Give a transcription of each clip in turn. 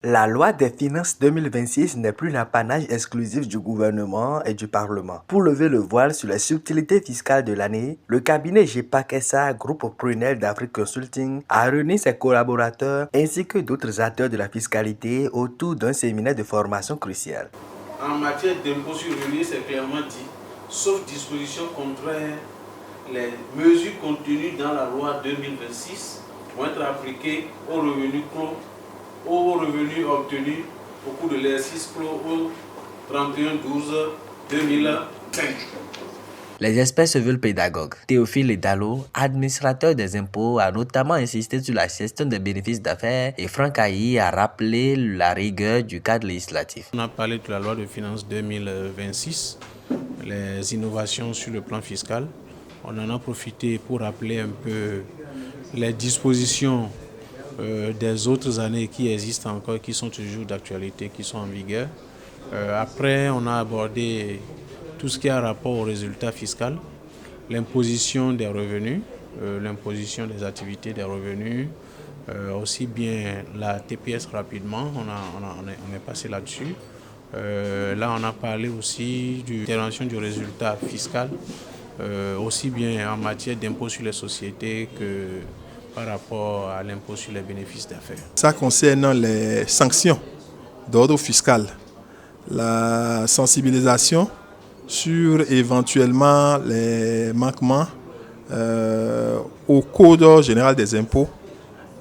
La loi des finances 2026 n'est plus l'apanage exclusif du gouvernement et du Parlement. Pour lever le voile sur les subtilités fiscales de l'année, le cabinet GEPAC SA, groupe Prunel d'Afrique Consulting, a réuni ses collaborateurs ainsi que d'autres acteurs de la fiscalité autour d'un séminaire de formation crucial. En matière d'impôt sur le revenu, c'est clairement dit, sauf disposition contraire, les mesures contenues dans la loi 2026 vont être appliquées aux revenus clos, aux revenus obtenus au cours de l'exercice clos au 31/12/2005. Les experts se veulent pédagogues. Théophile Edalo, administrateur des impôts, a notamment insisté sur la gestion des bénéfices d'affaires et Franck Ayi a rappelé la rigueur du cadre législatif. On a parlé de la loi de finances 2026, les innovations sur le plan fiscal. On en a profité pour rappeler un peu les dispositions des autres années qui existent encore, qui sont toujours d'actualité, qui sont en vigueur. Après, on a abordé tout ce qui a rapport au résultat fiscal, l'imposition des revenus, l'imposition des activités des revenus, aussi bien la TPS rapidement, on est passé là-dessus. Là, on a parlé aussi de l'intervention du résultat fiscal, aussi bien en matière d'impôt sur les sociétés que par rapport à l'impôt sur les bénéfices d'affaires. Ça concerne les sanctions d'ordre fiscal, la sensibilisation sur éventuellement les manquements au Code général des impôts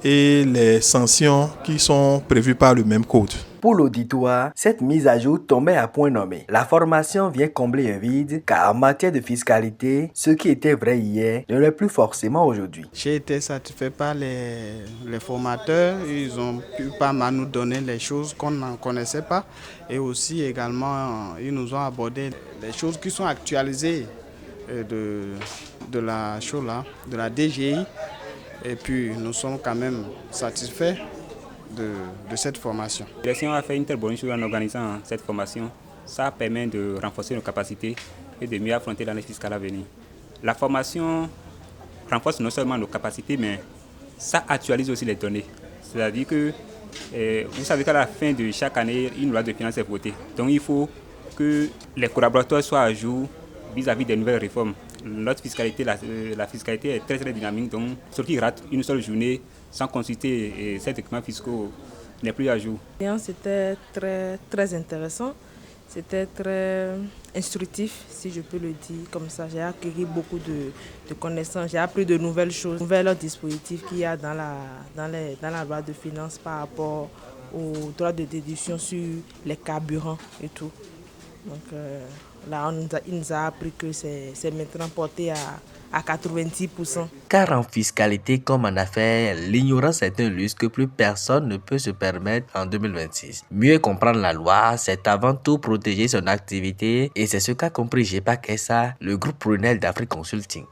et les sanctions qui sont prévues par le même code. Pour l'auditoire, cette mise à jour tombait à point nommé. La formation vient combler un vide, car en matière de fiscalité, ce qui était vrai hier ne l'est plus forcément aujourd'hui. J'ai été satisfait par les formateurs, ils ont pu pas mal nous donner les choses qu'on n'en connaissait pas et aussi également ils nous ont abordé les choses qui sont actualisées de la chose là, de la DGI, et puis nous sommes quand même satisfaits de cette formation. La direction a fait une très bonne chose en organisant cette formation. Ça permet de renforcer nos capacités et de mieux affronter l'année fiscale à venir. La formation renforce non seulement nos capacités, mais ça actualise aussi les données. C'est-à-dire que vous savez qu'à la fin de chaque année, une loi de finances est votée. Donc il faut que les collaborateurs soient à jour vis-à-vis des nouvelles réformes. Notre fiscalité, la fiscalité est très dynamique, donc ceux qui ratent une seule journée sans consulter ces documents fiscaux n'est plus à jour. C'était très intéressant, c'était très instructif, si je peux le dire comme ça. J'ai acquis beaucoup de connaissances, j'ai appris de nouvelles choses, nouveaux dispositifs qu'il y a dans la loi de finances par rapport aux droits de déduction sur les carburants et tout. Donc là, il nous a appris que c'est maintenant porté à 90%. Car en fiscalité comme en affaires, l'ignorance est un luxe que plus personne ne peut se permettre en 2026. Mieux comprendre la loi, c'est avant tout protéger son activité et c'est ce qu'a compris GEPAC SA, le groupe Prunel d'Afrique Consulting.